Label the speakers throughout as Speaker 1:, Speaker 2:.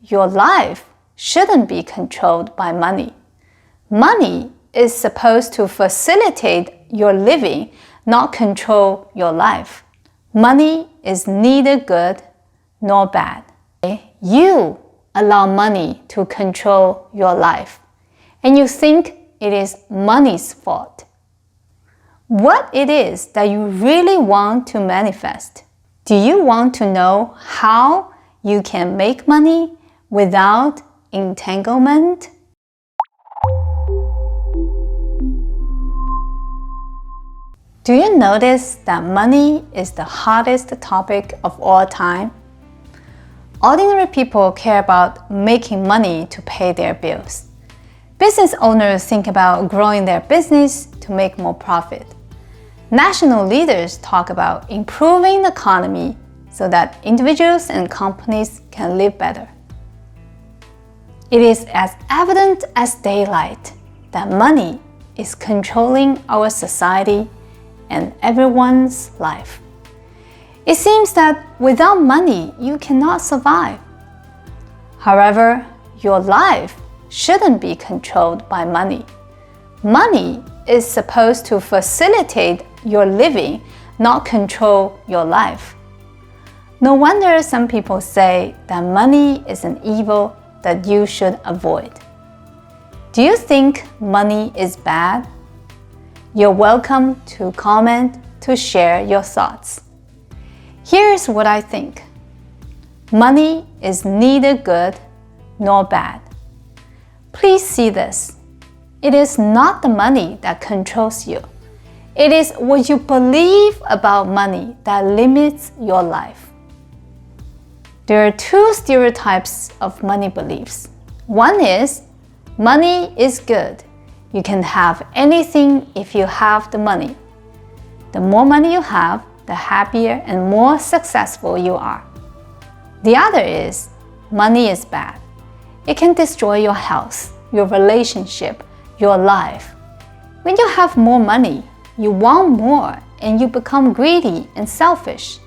Speaker 1: your life shouldn't be controlled by money. Money is supposed to facilitate your living, not control your life. Money is neither good nor bad. You allow money to control your life, and you think it is money's fault. What it is that you really want to manifest? Do you want to know how you can make money without entanglement? Do you notice that money is the hottest topic of all time? Ordinary people care about making money to pay their bills. Business owners think about growing their business to make more profit. National leaders talk about improving the economy so that individuals and companies can live better. It is as evident as daylight that money is controlling our society and everyone's life. It seems that without money, you cannot survive. However, your life shouldn't be controlled by money. Money is supposed to facilitate your living, not control your life. No wonder some people say that money is an evil that you should avoid. Do you think money is bad? You're welcome to comment, to share your thoughts. Here's what I think. Money is neither good nor bad. Please see this. It is not the money that controls you. It is what you believe about money that limits your life. There are two stereotypes of money beliefs. One is, money is good. You can have anything if you have the money. The more money you have, the happier and more successful you are. The other is, money is bad. It can destroy your health, your relationship, your life. When you have more money, you want more and you become greedy and selfish.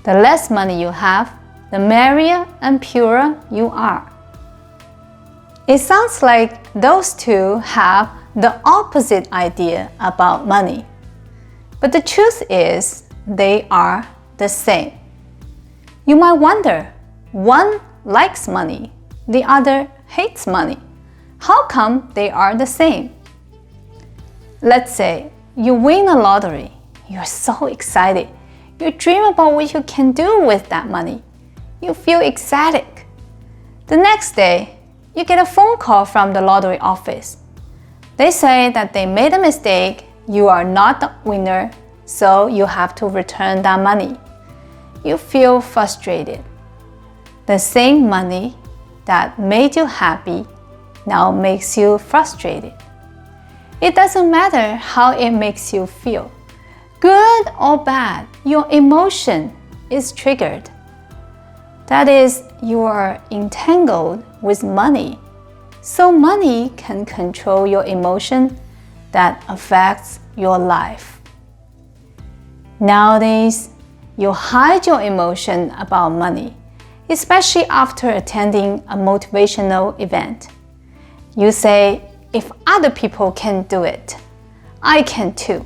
Speaker 1: The less money you have, the merrier and purer you are. It sounds like those two have the opposite idea about money. But the truth is, they are the same. You might wonder, one likes money, the other hates money. How come they are the same? Let's say you win a lottery. You're so excited. You dream about what you can do with that money. You feel ecstatic. The next day, you get a phone call from the lottery office. They say that they made a mistake, you are not the winner, so you have to return that money. You feel frustrated. The same money that made you happy now makes you frustrated. It doesn't matter how it makes you feel. Good or bad, your emotion is triggered. That is, you are entangled with money. So money can control your emotion that affects your life. Nowadays, you hide your emotion about money, especially after attending a motivational event. You say, if other people can do it, I can too.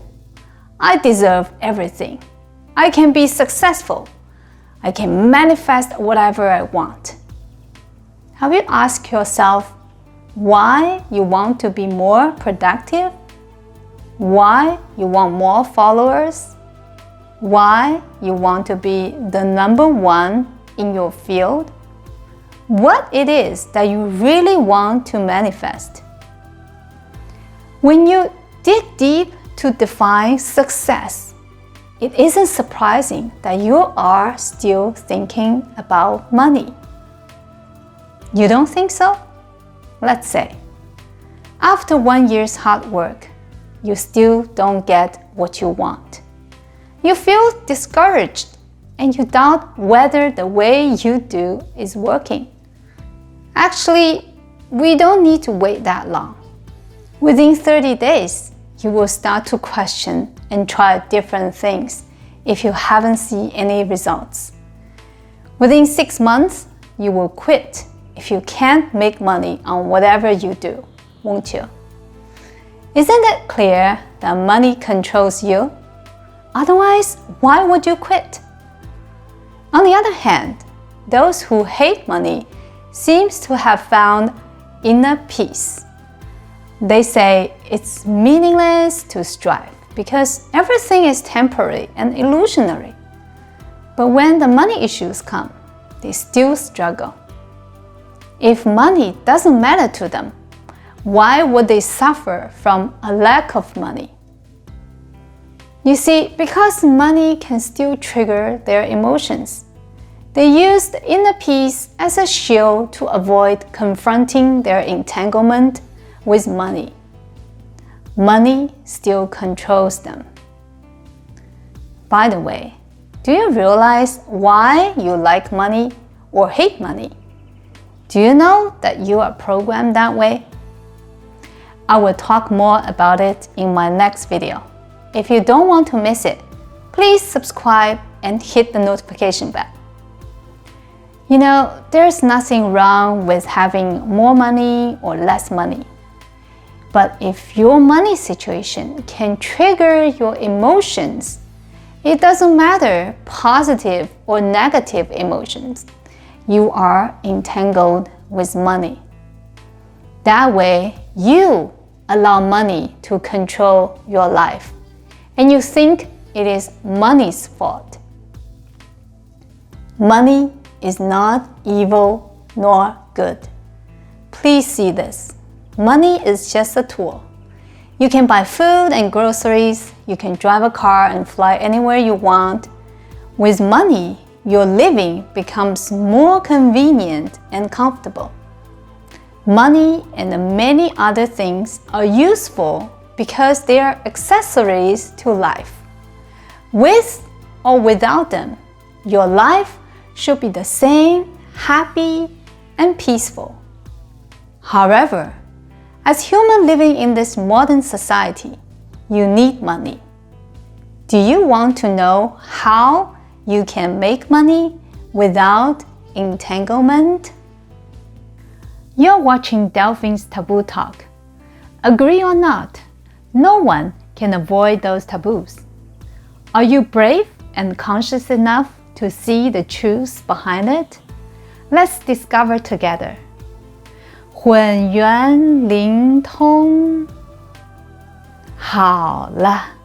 Speaker 1: I deserve everything. I can be successful. I can manifest whatever I want. Have you asked yourself why you want to be more productive? Why you want more followers? Why you want to be the number one in your field? What it is that you really want to manifest? When you dig deep to define success, it isn't surprising that you are still thinking about money. You don't think so? Let's say, after 1 year's hard work, you still don't get what you want. You feel discouraged and you doubt whether the way you do is working. Actually, we don't need to wait that long. Within 30 days, you will start to question and try different things if you haven't seen any results. Within 6 months, you will quit if you can't make money on whatever you do, won't you? Isn't it clear that money controls you? Otherwise, why would you quit? On the other hand, those who hate money seems to have found inner peace. They say it's meaningless to strive because everything is temporary and illusionary. But when the money issues come, they still struggle. If money doesn't matter to them, why would they suffer from a lack of money? You see, because money can still trigger their emotions, they use the inner peace as a shield to avoid confronting their entanglement with money. Money still controls them. By the way, do you realize why you like money or hate money? Do you know that you are programmed that way? I will talk more about it in my next video. If you don't want to miss it, please subscribe and hit the notification bell. You know, there's nothing wrong with having more money or less money. But if your money situation can trigger your emotions, it doesn't matter positive or negative emotions, you are entangled with money. That way, you allow money to control your life, and you think it is money's fault. Money is not evil nor good. Please see this. Money is just a tool. You can buy food and groceries, you can drive a car and fly anywhere you want. With money, your living becomes more convenient and comfortable. Money and many other things are useful because they are accessories to life. With or without them, your life should be the same, happy, and peaceful. However, as human living in this modern society, you need money. Do you want to know how you can make money without entanglement? You're watching Delphine's Taboo Talk. Agree or not, no one can avoid those taboos. Are you brave and conscious enough to see the truth behind it? Let's discover together. 混元灵通。好了。